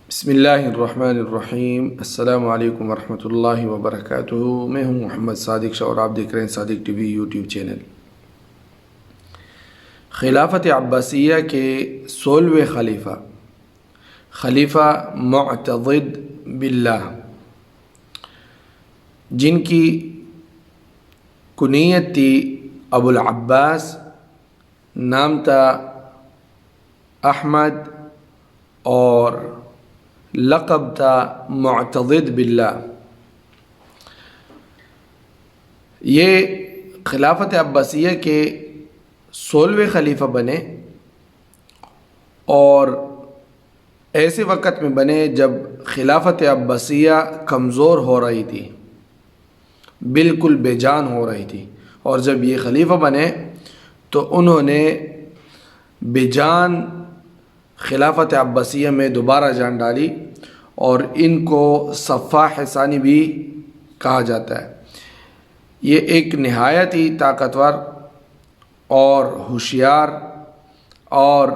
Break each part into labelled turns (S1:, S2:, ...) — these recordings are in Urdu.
S1: بسم اللہ الرحمن الرحیم۔ السلام علیکم ورحمۃ اللہ وبرکاتہ۔ میں ہوں محمد صادق شاہ اور آپ دیکھ رہے ہیں صادق ٹی وی یوٹیوب چینل۔ خلافت عباسیہ کے 16ویں خلیفہ خلیفہ معتضد باللہ، جن کی کنیت تھی ابو العباس، نام تھا احمد، اور لقب تھا معتضد باللہ۔ یہ خلافت عباسیہ کے 16ویں خلیفہ بنے، اور ایسے وقت میں بنے جب خلافت عباسیہ کمزور ہو رہی تھی، بالکل بے جان ہو رہی تھی، اور جب یہ خلیفہ بنے تو انہوں نے بے جان خلافت عباسیہ میں دوبارہ جان ڈالی، اور ان کو سفاح ثانی بھی کہا جاتا ہے۔ یہ ایک نہایت ہی طاقتور اور ہوشیار اور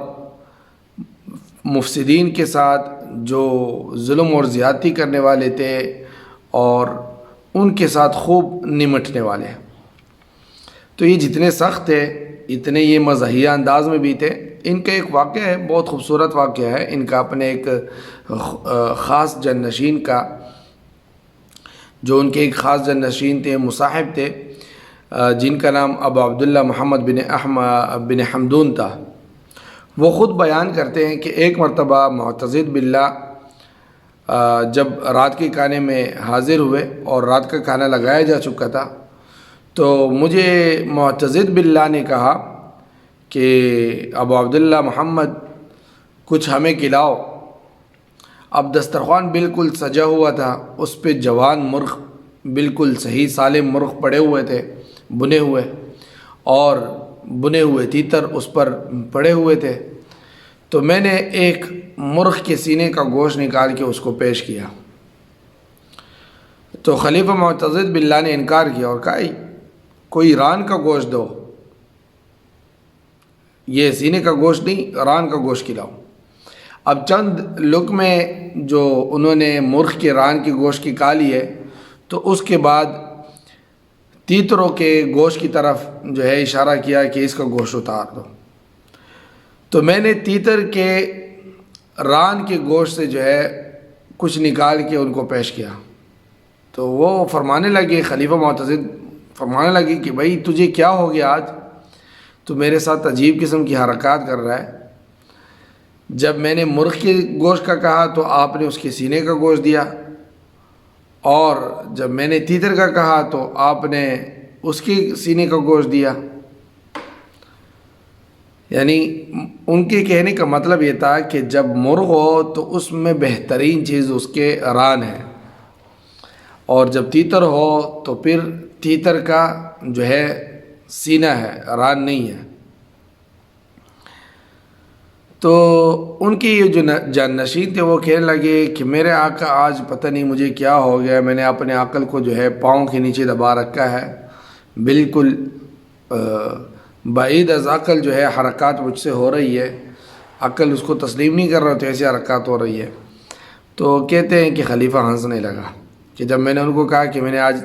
S1: مفسدین کے ساتھ جو ظلم اور زیادتی کرنے والے تھے، اور ان کے ساتھ خوب نمٹنے والے۔ تو یہ جتنے سخت تھے اتنے یہ مزاحیہ انداز میں بھی تھے۔ ان کا ایک واقعہ ہے، بہت خوبصورت واقعہ ہے ان کا، اپنے ایک خاص جانشین کا، جو ان کے ایک خاص جانشین تھے، مصاحب تھے، جن کا نام ابو عبداللہ محمد بن حمدون تھا۔ وہ خود بیان کرتے ہیں کہ ایک مرتبہ معتضد باللہ جب رات کے کھانے میں حاضر ہوئے اور رات کا کھانا لگایا جا چکا تھا، تو مجھے معتضد باللہ نے کہا کہ ابو عبداللہ محمد کچھ ہمیں کھلاؤ۔ اب دسترخوان بالکل سجا ہوا تھا، اس پہ جوان مرغ، بالکل صحیح سالم مرغ پڑے ہوئے تھے، بنے ہوئے، اور بنے ہوئے تیتر اس پر پڑے ہوئے تھے۔ تو میں نے ایک مرغ کے سینے کا گوشت نکال کے اس کو پیش کیا، تو خلیفہ معتضد باللہ نے انکار کیا اور کہا کوئی ران کا گوشت دو، یہ سینے کا گوشت نہیں، ران کا گوشت کھلاؤ۔ اب چند لقمے جو انہوں نے مرغ کے ران کے گوشت کی کھا لیے، تو اس کے بعد تیتروں کے گوشت کی طرف جو ہے اشارہ کیا کہ اس کا گوشت اتار دو۔ تو میں نے تیتر کے ران کے گوشت سے جو ہے کچھ نکال کے ان کو پیش کیا، تو وہ فرمانے لگے، خلیفہ معتضد فرمانے لگے کہ بھائی تجھے کیا ہو گیا آج، تو میرے ساتھ عجیب قسم کی حرکات کر رہا ہے۔ جب میں نے مرغ کے گوشت کا کہا تو آپ نے اس کے سینے کا گوشت دیا، اور جب میں نے تیتر کا کہا تو آپ نے اس کے سینے کا گوشت دیا۔ یعنی ان کے کہنے کا مطلب یہ تھا کہ جب مرغ ہو تو اس میں بہترین چیز اس کے ران ہے، اور جب تیتر ہو تو پھر تیتر کا جو ہے سینہ ہے، ران نہیں ہے۔ تو ان کی یہ جو جانشین تھے وہ کہنے لگے کہ میرے آقا آج پتہ نہیں مجھے کیا ہو گیا، میں نے اپنے عقل کو جو ہے پاؤں کے نیچے دبا رکھا ہے، بالکل بعید از عقل جو ہے حرکات مجھ سے ہو رہی ہے، عقل اس کو تسلیم نہیں کر رہا تو ایسی حرکات ہو رہی ہے۔ تو کہتے ہیں کہ خلیفہ ہنسنے لگا کہ جب میں نے ان کو کہا کہ میں نے آج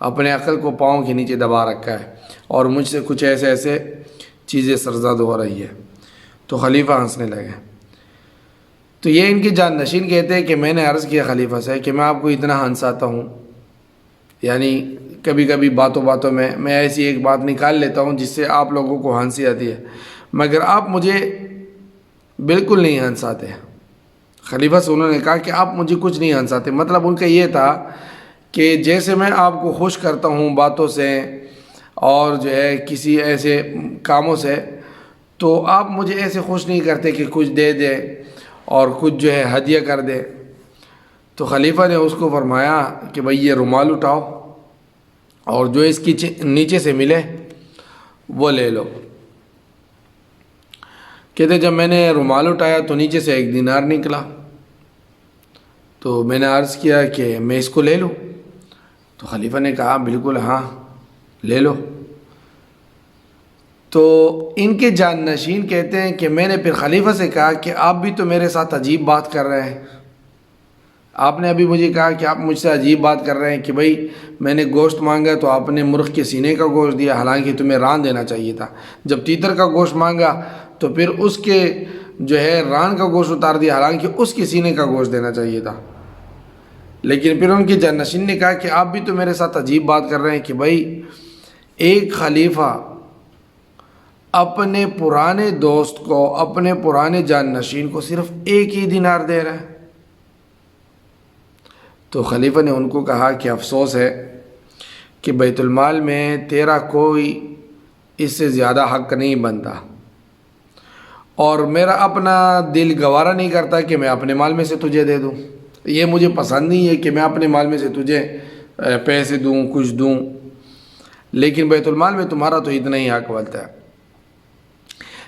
S1: اپنے عقل کو پاؤں کے نیچے دبا رکھا ہے اور مجھ سے کچھ ایسے چیزیں سرزد ہو رہی ہے، تو خلیفہ ہنسنے لگے۔ تو یہ ان کے جانشین کہتے ہیں کہ میں نے عرض کیا خلیفہ سے کہ میں آپ کو اتنا ہنساتا ہوں، یعنی کبھی کبھی باتوں میں ایسی ایک بات نکال لیتا ہوں جس سے آپ لوگوں کو ہنسی آتی ہے، مگر آپ مجھے بالکل نہیں ہنساتے۔ خلیفہ سے انہوں نے کہا کہ آپ مجھے کچھ نہیں ہنساتے، مطلب ان کا یہ تھا کہ جیسے میں آپ کو خوش کرتا ہوں باتوں سے اور جو ہے کسی ایسے کاموں سے، تو آپ مجھے ایسے خوش نہیں کرتے کہ کچھ دے دے اور کچھ جو ہے ہدیہ کر دے۔ تو خلیفہ نے اس کو فرمایا کہ بھئی یہ رومال اٹھاؤ اور جو اس کی نیچے سے ملے وہ لے لو۔ کہتے جب میں نے رومال اٹھایا تو نیچے سے 1 دینار نکلا، تو میں نے عرض کیا کہ میں اس کو لے لوں، تو خلیفہ نے کہا بالکل ہاں لے لو۔ تو ان کے جانشین کہتے ہیں کہ میں نے پھر خلیفہ سے کہا کہ آپ بھی تو میرے ساتھ عجیب بات کر رہے ہیں، آپ نے ابھی مجھے کہا کہ آپ مجھ سے عجیب بات کر رہے ہیں کہ بھائی میں نے گوشت مانگا تو آپ نے مرغ کے سینے کا گوشت دیا، حالانکہ تمہیں ران دینا چاہیے تھا۔ جب تیتر کا گوشت مانگا تو پھر اس کے جو ہے ران کا گوشت اتار دیا، حالانکہ اس کے سینے کا گوشت دینا چاہیے تھا۔ لیکن پھر ان کے جانشین نے کہا کہ آپ بھی تو میرے ساتھ عجیب بات کر رہے ہیں کہ بھائی ایک خلیفہ اپنے پرانے دوست کو، اپنے پرانے جانشین کو صرف 1 ہی دینار دے رہا ہے۔ تو خلیفہ نے ان کو کہا کہ افسوس ہے کہ بیت المال میں تیرا کوئی اس سے زیادہ حق نہیں بنتا، اور میرا اپنا دل گوارا نہیں کرتا کہ میں اپنے مال میں سے تجھے دے دوں۔ یہ مجھے پسند نہیں ہے کہ میں اپنے مال میں سے تجھے پیسے دوں، کچھ دوں، لیکن بیت المال میں تمہارا تو اتنا ہی حق بنتا ہے۔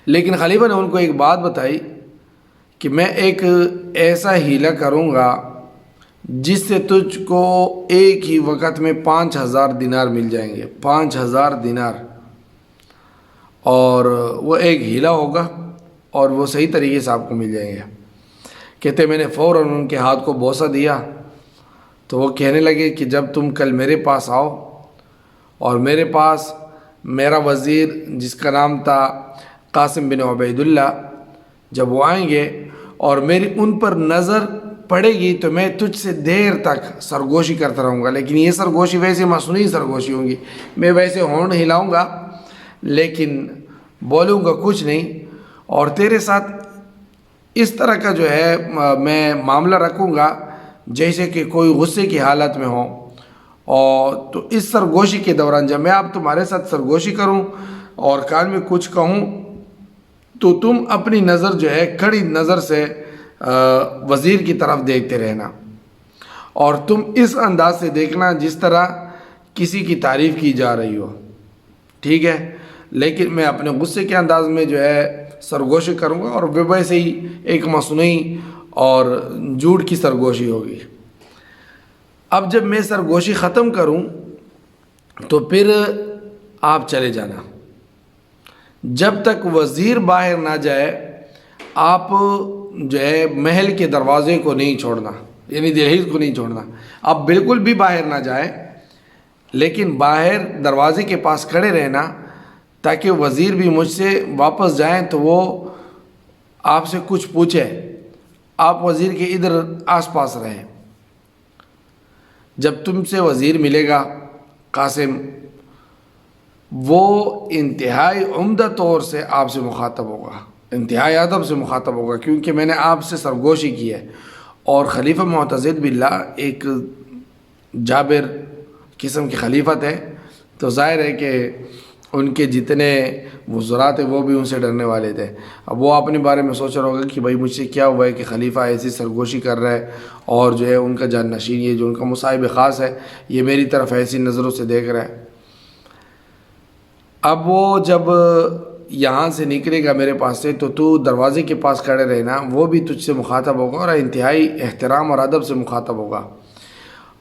S1: لیکن خلیفہ نے ان کو ایک بات بتائی کہ میں ایک ایسا ہیلہ کروں گا جس سے تجھ کو ایک ہی وقت میں 5000 دینار مل جائیں گے، 5000 دینار، اور وہ ایک ہیلہ ہوگا اور وہ صحیح طریقے سے آپ کو مل جائیں گے۔ کہتے میں نے فوراً ان کے ہاتھ کو بوسہ دیا تو وہ کہنے لگے کہ جب تم کل میرے پاس آؤ اور میرے پاس میرا وزیر جس کا نام تھا قاسم بن عبید اللہ، جب وہ آئیں گے اور میری ان پر نظر پڑے گی تو میں تجھ سے دیر تک سرگوشی کرتا رہوں گا، لیکن یہ سرگوشی ویسے مصنوعی سرگوشی ہوں گی، میں ویسے ہونٹ ہلاؤں گا لیکن بولوں گا کچھ نہیں، اور تیرے ساتھ اس طرح کا جو ہے میں معاملہ رکھوں گا جیسے کہ کوئی غصے کی حالت میں ہو۔ اور تو اس سرگوشی کے دوران جب میں اب تمہارے ساتھ سرگوشی کروں اور کان میں کچھ کہوں تو تم اپنی نظر جو ہے کڑی نظر سے وزیر کی طرف دیکھتے رہنا، اور تم اس انداز سے دیکھنا جس طرح کسی کی تعریف کی جا رہی ہو، ٹھیک ہے؟ لیکن میں اپنے غصے کے انداز میں جو ہے سرگوشی کروں گا، اور ویسے ہی ایک مصنوعی اور جھوٹ کی سرگوشی ہوگی۔ اب جب میں سرگوشی ختم کروں تو پھر آپ چلے جانا، جب تک وزیر باہر نہ جائے آپ جو ہے محل کے دروازے کو نہیں چھوڑنا، یعنی دہلیز کو نہیں چھوڑنا۔ آپ بالکل بھی باہر نہ جائیں، لیکن باہر دروازے کے پاس کھڑے رہنا تاکہ وزیر بھی مجھ سے واپس جائیں تو وہ آپ سے کچھ پوچھے، آپ وزیر کے ادھر آس پاس رہیں۔ جب تم سے وزیر ملے گا قاسم، وہ انتہائی عمدہ طور سے آپ سے مخاطب ہوگا، انتہائی ادب سے مخاطب ہوگا، کیونکہ میں نے آپ سے سرگوشی کی ہے۔ اور خلیفہ معتضد باللہ ایک جابر قسم کے خلیفہ تھے، تو ظاہر ہے کہ ان کے جتنے وزراء تھے وہ بھی ان سے ڈرنے والے تھے۔ اب وہ اپنے بارے میں سوچ رہا ہوگا کہ بھائی مجھ سے کیا ہوا ہے کہ خلیفہ ایسی سرگوشی کر رہا ہے، اور جو ہے ان کا جانشین یہ جو ان کا مصاحب خاص ہے یہ میری طرف ایسی نظروں سے دیکھ رہا ہے۔ اب وہ جب یہاں سے نکلے گا میرے پاس سے تو دروازے کے پاس کھڑے رہنا، وہ بھی تجھ سے مخاطب ہوگا اور انتہائی احترام اور ادب سے مخاطب ہوگا،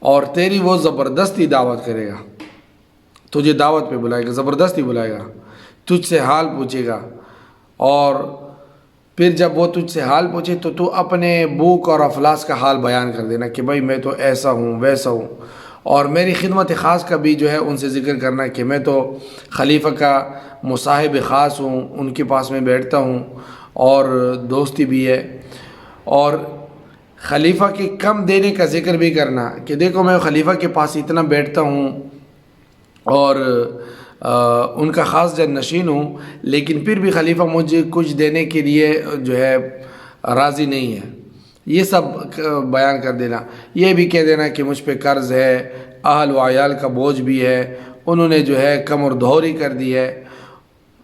S1: اور تیری وہ زبردستی دعوت کرے گا، تجھے دعوت پہ بلائے گا، زبردستی بلائے گا، تجھ سے حال پوچھے گا، اور پھر جب وہ تجھ سے حال پوچھے تو تو اپنے بھوک اور افلاس کا حال بیان کر دینا کہ بھائی میں تو ایسا ہوں ویسا ہوں، اور میری خدمت خاص کا بھی جو ہے ان سے ذکر کرنا کہ میں تو خلیفہ کا مصاحب خاص ہوں، ان کے پاس میں بیٹھتا ہوں اور دوستی بھی ہے، اور خلیفہ کی کم دینے کا ذکر بھی کرنا کہ دیکھو میں خلیفہ کے پاس اتنا بیٹھتا ہوں اور ان کا خاص جانشین ہوں، لیکن پھر بھی خلیفہ مجھے کچھ دینے کے لیے جو ہے راضی نہیں ہے، یہ سب بیان کر دینا۔ یہ بھی کہہ دینا کہ مجھ پہ قرض ہے، اہل و عیال کا بوجھ بھی ہے، انہوں نے جو ہے کمر دھوری کر دی ہے،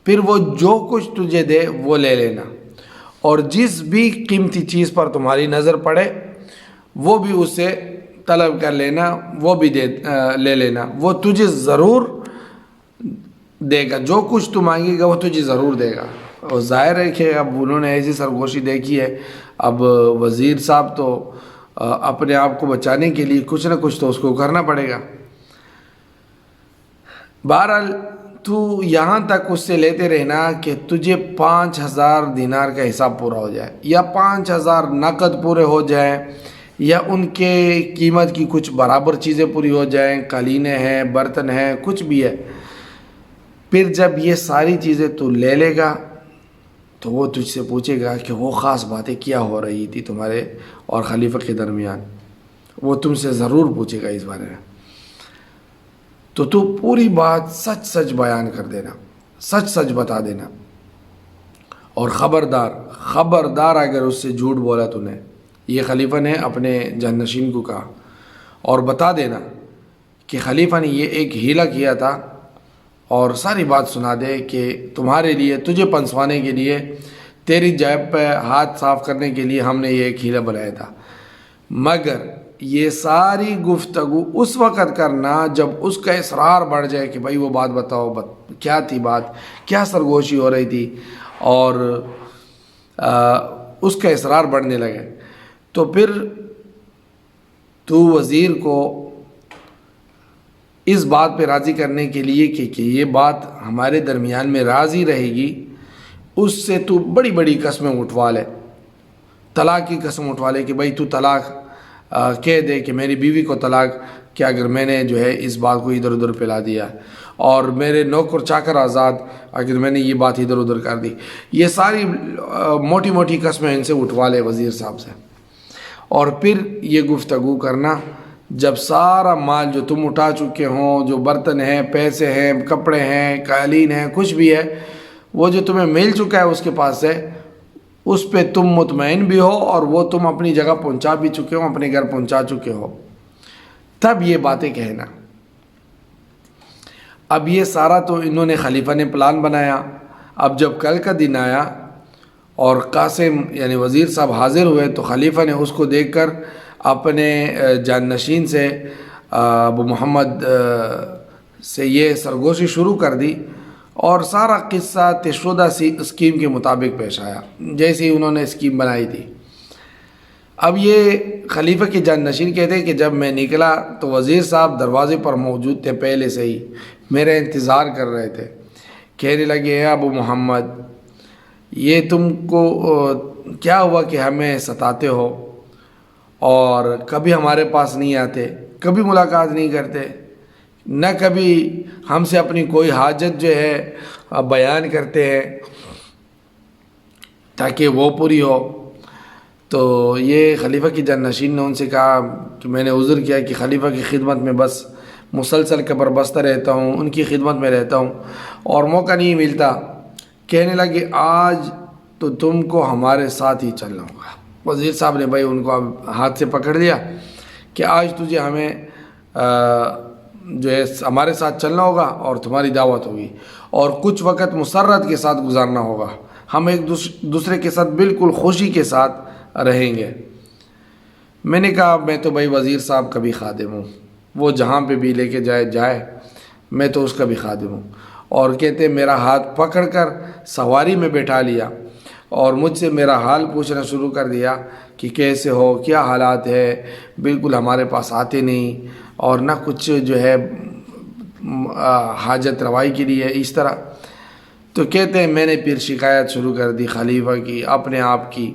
S1: پھر وہ جو کچھ تجھے دے وہ لے لینا، اور جس بھی قیمتی چیز پر تمہاری نظر پڑے وہ بھی اس سے طلب کر لینا، وہ بھی لے لینا، وہ تجھے ضرور دے گا، جو کچھ تو مانگے گا وہ تجھے ضرور دے گا۔ اور ظاہر ہے کہ اب انہوں نے ایسی سرگوشی دیکھی ہے، اب وزیر صاحب تو اپنے آپ کو بچانے کے لیے کچھ نہ کچھ تو اس کو کرنا پڑے گا۔ بہرحال تو یہاں تک اس سے لیتے رہنا کہ تجھے 5000 دینار کا حساب پورا ہو جائے، یا 5000 نقد پورے ہو جائیں، یا ان کے قیمت کی کچھ برابر چیزیں پوری ہو جائیں، قالینیں ہیں، برتن ہیں، کچھ بھی ہے، پھر جب یہ ساری چیزیں تو لے لے گا تو وہ تجھ سے پوچھے گا کہ وہ خاص باتیں کیا ہو رہی تھی تمہارے اور خلیفہ کے درمیان، وہ تم سے ضرور پوچھے گا اس بارے میں، تو پوری بات سچ سچ بیان کر دینا، سچ سچ بتا دینا، اور خبردار اگر اس سے جھوٹ بولا تو نے، یہ خلیفہ نے اپنے جانشین کو کہا، اور بتا دینا کہ خلیفہ نے یہ ایک ہیلا کیا تھا، اور ساری بات سنا دے کہ تمہارے لیے، تجھے پنسوانے کے لیے، تیری جیب پہ ہاتھ صاف کرنے کے لیے ہم نے یہ ایک ہیلا بنایا تھا، مگر یہ ساری گفتگو اس وقت کرنا جب اس کا اصرار بڑھ جائے کہ بھائی وہ بات بتاؤ، کیا تھی بات، کیا سرگوشی ہو رہی تھی، اور اس کا اصرار بڑھنے لگے، تو پھر تو وزیر کو اس بات پہ راضی کرنے کے لیے کہ یہ بات ہمارے درمیان میں راضی رہے گی، اس سے تو بڑی بڑی قسمیں اٹھوا لے، طلاق کی قسم اٹھوا لے کہ بھائی تو طلاق کہہ دے کہ میری بیوی کو طلاق کہ اگر میں نے جو ہے اس بات کو ادھر ادھر پھیلا دیا، اور میرے نوکر چاکر آزاد اگر میں نے یہ بات ادھر ادھر کر دی، یہ ساری موٹی موٹی قسمیں ان سے اٹھوا لے وزیر صاحب سے، اور پھر یہ گفتگو کرنا جب سارا مال جو تم اٹھا چکے ہوں، جو برتن ہیں، پیسے ہیں، کپڑے ہیں، قالین ہیں، کچھ بھی ہے، وہ جو تمہیں مل چکا ہے اس کے پاس سے، اس پہ تم مطمئن بھی ہو اور وہ تم اپنی جگہ پہنچا بھی چکے ہو، اپنے گھر پہنچا چکے ہو، تب یہ باتیں کہنا۔ اب یہ سارا تو انہوں نے، خلیفہ نے پلان بنایا۔ اب جب کل کا دن آیا اور قاسم یعنی وزیر صاحب حاضر ہوئے تو خلیفہ نے اس کو دیکھ کر اپنے جانشین سے، ابو محمد سے یہ سرگوشی شروع کر دی، اور سارا قصہ طے شدہ سی اسکیم کے مطابق پیش آیا جیسے انہوں نے اسکیم بنائی تھی۔ اب یہ خلیفہ کے جانشین کہتے ہیں کہ جب میں نکلا تو وزیر صاحب دروازے پر موجود تھے، پہلے سے ہی میرا انتظار کر رہے تھے، کہنے لگے، اے ابو محمد، یہ تم کو کیا ہوا کہ ہمیں ستاتے ہو اور کبھی ہمارے پاس نہیں آتے، کبھی ملاقات نہیں کرتے، نہ کبھی ہم سے اپنی کوئی حاجت جو ہے بیان کرتے ہیں تاکہ وہ پوری ہو۔ تو یہ خلیفہ کی جانشین نے ان سے کہا کہ میں نے عذر کیا کہ خلیفہ کی خدمت میں بس مسلسل قبر بستہ رہتا ہوں، ان کی خدمت میں رہتا ہوں اور موقع نہیں ملتا۔ کہنے لگے، آج تو تم کو ہمارے ساتھ ہی چلنا ہوگا۔ وزیر صاحب نے بھائی ان کو اب ہاتھ سے پکڑ لیا کہ آج تجھے ہمیں جو ہے ہمارے ساتھ چلنا ہوگا اور تمہاری دعوت ہوگی، اور کچھ وقت مسرت کے ساتھ گزارنا ہوگا، ہم ایک دوسرے کے ساتھ بالکل خوشی کے ساتھ رہیں گے۔ میں نے کہا، میں تو بھائی وزیر صاحب کا بھی خادم ہوں، وہ جہاں پہ بھی لے کے جائے میں تو اس کا بھی خادم ہوں۔ اور کہتے میرا ہاتھ پکڑ کر سواری میں بیٹھا لیا اور مجھ سے میرا حال پوچھنا شروع کر دیا کہ کیسے ہو، کیا حالات ہے، بالکل ہمارے پاس آتے نہیں، اور نہ کچھ جو ہے حاجت روائی کے لیے اس طرح۔ تو کہتے ہیں میں نے پھر شکایت شروع کر دی خلیفہ کی، اپنے آپ کی،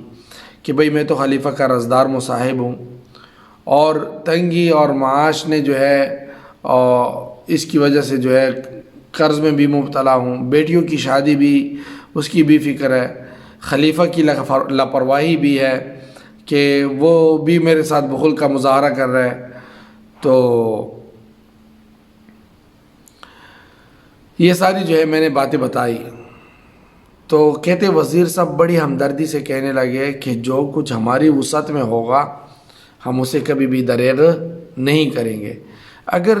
S1: کہ بھئی میں تو خلیفہ کا رضدار مصاحب ہوں، اور تنگی اور معاش نے جو ہے اس کی وجہ سے جو ہے قرض میں بھی مبتلا ہوں، بیٹیوں کی شادی بھی اس کی بھی فکر ہے، خلیفہ کی لاپرواہی بھی ہے کہ وہ بھی میرے ساتھ بخل کا مظاہرہ کر رہا ہے۔ تو یہ ساری جو ہے میں نے باتیں بتائی۔ تو کہتے وزیر صاحب بڑی ہمدردی سے کہنے لگے کہ جو کچھ ہماری وسعت میں ہوگا ہم اسے کبھی بھی دریغ نہیں کریں گے، اگر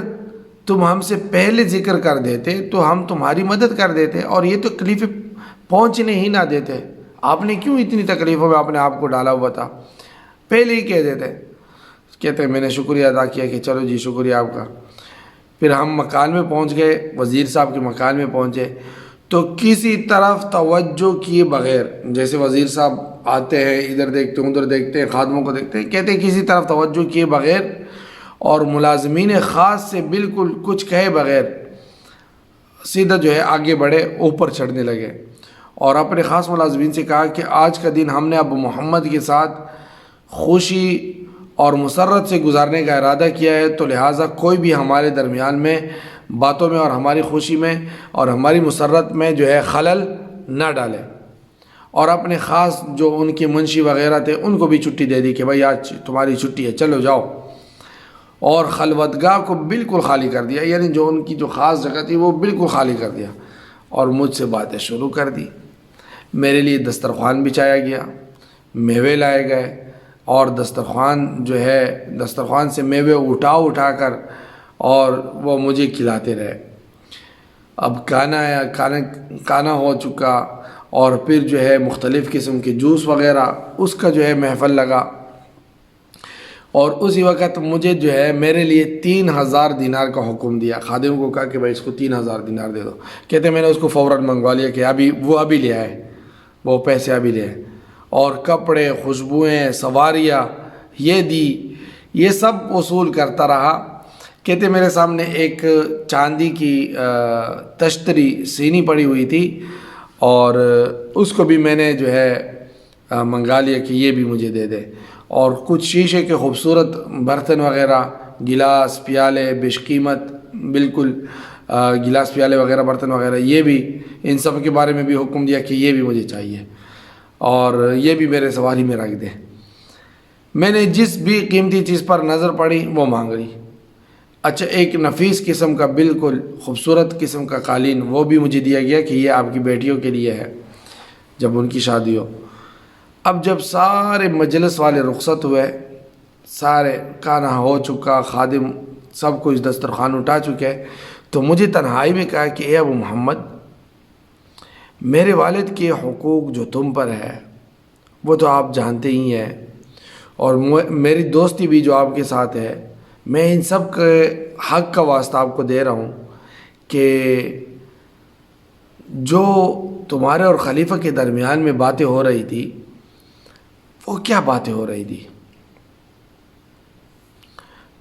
S1: تم ہم سے پہلے ذکر کر دیتے تو ہم تمہاری مدد کر دیتے، اور یہ تکلیفیں پہنچنے ہی نہ دیتے، آپ نے کیوں اتنی تکلیفوں میں اپنے آپ کو ڈالا ہوا تھا، پہلے ہی کہہ دیتے۔ کہتے میں نے شکریہ ادا کیا کہ چلو جی شکریہ آپ کا۔ پھر ہم مکان میں پہنچ گئے، وزیر صاحب کے مکان میں پہنچے تو کسی طرف توجہ کیے بغیر، جیسے وزیر صاحب آتے ہیں ادھر دیکھتے ہیں ادھر دیکھتے ہیں، خادموں کو دیکھتے ہیں، کہتے ہیں کسی طرف توجہ کیے بغیر اور ملازمین خاص سے بالکل کچھ کہے بغیر سیدھا جو ہے آگے بڑھے، اوپر چڑھنے لگے، اور اپنے خاص ملازمین سے کہا کہ آج کا دن ہم نے ابو محمد کے ساتھ خوشی اور مسرت سے گزارنے کا ارادہ کیا ہے، تو لہٰذا کوئی بھی ہمارے درمیان میں باتوں میں اور ہماری خوشی میں اور ہماری مسرت میں جو ہے خلل نہ ڈالے، اور اپنے خاص جو ان کے منشی وغیرہ تھے ان کو بھی چھٹی دے دی کہ بھائی آج تمہاری چھٹی ہے، چلو جاؤ، اور خلوتگاہ کو بالکل خالی کر دیا، یعنی جو ان کی جو خاص جگہ تھی وہ بالکل خالی کر دیا، اور مجھ سے باتیں شروع کر دی۔ میرے لیے دسترخوان بچھایا گیا، میوے لائے گئے، اور دسترخوان سے میوے اٹھا کر اور وہ مجھے کھلاتے رہے۔ اب کھانا ہو چکا، اور پھر جو ہے مختلف قسم کے جوس وغیرہ اس کا جو ہے محفل لگا، اور اسی وقت مجھے جو ہے میرے لیے 3000 دینار کا حکم دیا۔ خادم کو کہا کہ بھائی اس کو 3000 دینار دے دو۔ کہتے میں نے اس کو فوراً منگوا لیا کہ ابھی لے آئے، وہ پیسے ابھی لے آئے، اور کپڑے، خوشبوئیں، سواریاں یہ دی، یہ سب وصول کرتا رہا۔ کہتے میرے سامنے ایک چاندی کی تشتری سینی پڑی ہوئی تھی، اور اس کو بھی میں نے جو ہے منگا لیا کہ یہ بھی مجھے دے دے، اور کچھ شیشے کے خوبصورت برتن وغیرہ، گلاس، پیالے بشقیمت، بالکل گلاس، پیالے وغیرہ، برتن وغیرہ، یہ بھی ان سب کے بارے میں بھی حکم دیا کہ یہ بھی مجھے چاہیے، اور یہ بھی میرے سواری میں رکھ دے۔ میں نے جس بھی قیمتی چیز پر نظر پڑی وہ مانگ لی۔ اچھا، ایک نفیس قسم کا بالکل خوبصورت قسم کا قالین وہ بھی مجھے دیا گیا کہ یہ آپ کی بیٹیوں کے لیے ہے جب ان کی شادی ہو۔ اب جب سارے مجلس والے رخصت ہوئے، سارے کھانا ہو چکا، خادم سب کچھ دسترخوان اٹھا چکے، تو مجھے تنہائی میں کہا کہ اے ابو محمد، میرے والد کے حقوق جو تم پر ہے وہ تو آپ جانتے ہی ہیں، اور میری دوستی بھی جو آپ کے ساتھ ہے، میں ان سب کے حق کا واسطہ آپ کو دے رہا ہوں کہ جو تمہارے اور خلیفہ کے درمیان میں باتیں ہو رہی تھی وہ کیا باتیں ہو رہی تھی؟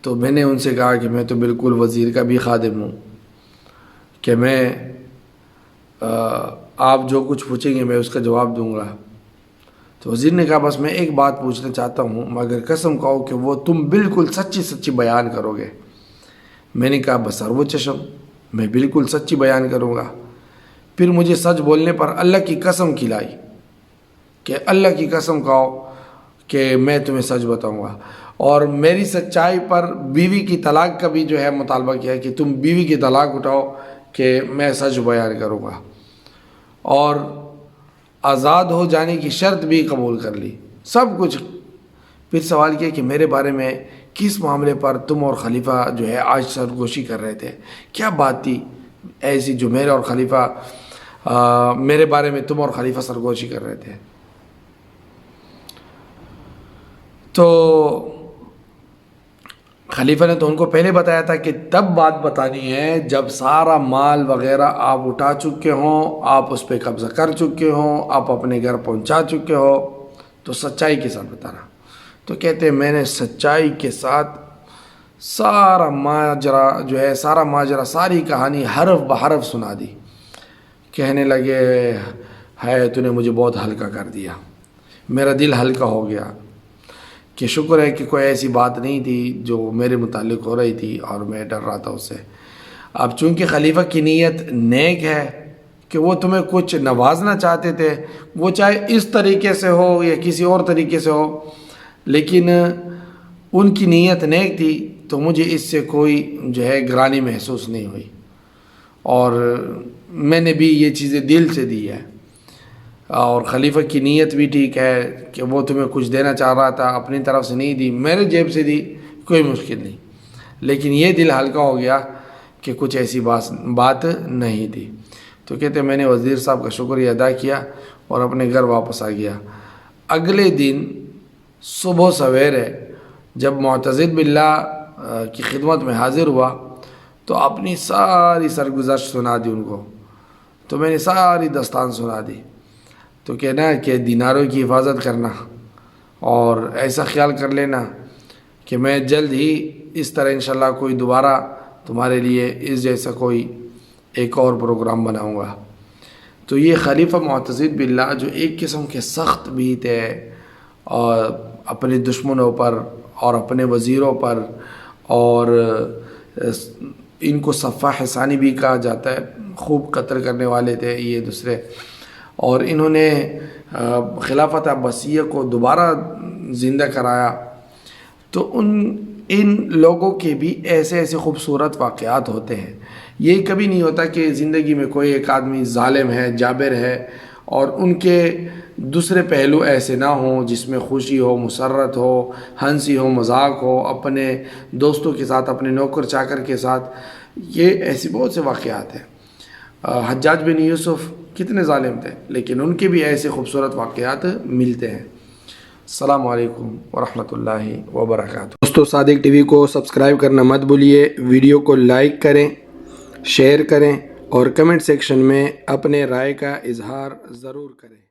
S1: تو میں نے ان سے کہا کہ میں تو بالکل وزیر کا بھی خادم ہوں، کہ میں آپ جو کچھ پوچھیں گے میں اس کا جواب دوں گا۔ تو وزیر نے کہا بس میں ایک بات پوچھنا چاہتا ہوں، مگر قسم کہو کہ وہ تم بالکل سچی بیان کرو گے۔ میں نے کہا بسر و چشم، میں بالکل سچی بیان کروں گا۔ پھر مجھے سچ بولنے پر اللہ کی قسم کھلائی کہ اللہ کی قسم کہو کہ میں تمہیں سچ بتاؤں گا، اور میری سچائی پر بیوی کی طلاق کا بھی جو ہے مطالبہ کیا کہ تم بیوی کی طلاق اٹھاؤ کہ میں سچ بیان کروں گا، اور آزاد ہو جانے کی شرط بھی قبول کر لی، سب کچھ۔ پھر سوال کیا کہ میرے بارے میں کس معاملے پر تم اور خلیفہ جو ہے آج سرگوشی کر رہے تھے، کیا بات تھی ایسی جو میرے اور خلیفہ میرے بارے میں تم اور خلیفہ سرگوشی کر رہے تھے؟ تو خلیفہ نے تو ان کو پہلے بتایا تھا کہ تب بات بتانی ہے جب سارا مال وغیرہ آپ اٹھا چکے ہوں، آپ اس پہ قبضہ کر چکے ہوں، آپ اپنے گھر پہنچا چکے ہو، تو سچائی کے ساتھ بتانا۔ تو کہتے ہیں میں نے سچائی کے ساتھ سارا ماجرا ساری کہانی حرف بحرف سنا دی۔ کہنے لگے ہے تو نے مجھے بہت ہلکا کر دیا، میرا دل ہلکا ہو گیا، کہ شکر ہے کہ کوئی ایسی بات نہیں تھی جو میرے متعلق ہو رہی تھی اور میں ڈر رہا تھا اس سے۔ اب چونکہ خلیفہ کی نیت نیک ہے کہ وہ تمہیں کچھ نوازنا چاہتے تھے، وہ چاہے اس طریقے سے ہو یا کسی اور طریقے سے ہو، لیکن ان کی نیت نیک تھی، تو مجھے اس سے کوئی جو ہے گرانی محسوس نہیں ہوئی، اور میں نے بھی یہ چیزیں دل سے دی ہے، اور خلیفہ کی نیت بھی ٹھیک ہے کہ وہ تمہیں کچھ دینا چاہ رہا تھا، اپنی طرف سے نہیں دی، میرے جیب سے دی، کوئی مشکل نہیں، لیکن یہ دل ہلکا ہو گیا کہ کچھ ایسی بات نہیں تھی۔ تو کہتے میں نے وزیر صاحب کا شکریہ ادا کیا اور اپنے گھر واپس آ گیا۔ اگلے دن صبح سویرے جب معتضد باللہ کی خدمت میں حاضر ہوا تو اپنی ساری سرگزشت سنا دی ان کو، تو میں نے ساری داستان سنا دی۔ تو کہنا کہ دیناروں کی حفاظت کرنا اور ایسا خیال کر لینا کہ میں جلد ہی اس طرح انشاءاللہ کوئی دوبارہ تمہارے لیے اس جیسا کوئی ایک اور پروگرام بناؤں گا۔ تو یہ خلیفہ معتضد باللہ جو ایک قسم کے سخت بھی تھے اور اپنے دشمنوں پر اور اپنے وزیروں پر، اور ان کو سفاح ثانی بھی کہا جاتا ہے، خوب قتل کرنے والے تھے یہ دوسرے، اور انہوں نے خلافت عباسیہ کو دوبارہ زندہ کرایا۔ تو ان لوگوں کے بھی ایسے ایسے خوبصورت واقعات ہوتے ہیں۔ یہ کبھی نہیں ہوتا کہ زندگی میں کوئی ایک آدمی ظالم ہے، جابر ہے، اور ان کے دوسرے پہلو ایسے نہ ہوں جس میں خوشی ہو، مسرت ہو، ہنسی ہو، مذاق ہو، اپنے دوستوں کے ساتھ، اپنے نوکر چاکر کے ساتھ۔ یہ ایسی بہت سے واقعات ہیں۔ حجاج بن یوسف کتنے ظالم تھے، لیکن ان کے بھی ایسے خوبصورت واقعات ملتے ہیں۔ السلام علیکم ورحمۃ اللہ وبرکاتہ۔ دوستو، صادق ٹی وی کو سبسکرائب کرنا مت بھولیے، ویڈیو کو لائک کریں، شیئر کریں، اور کمنٹ سیکشن میں اپنے رائے کا اظہار ضرور کریں۔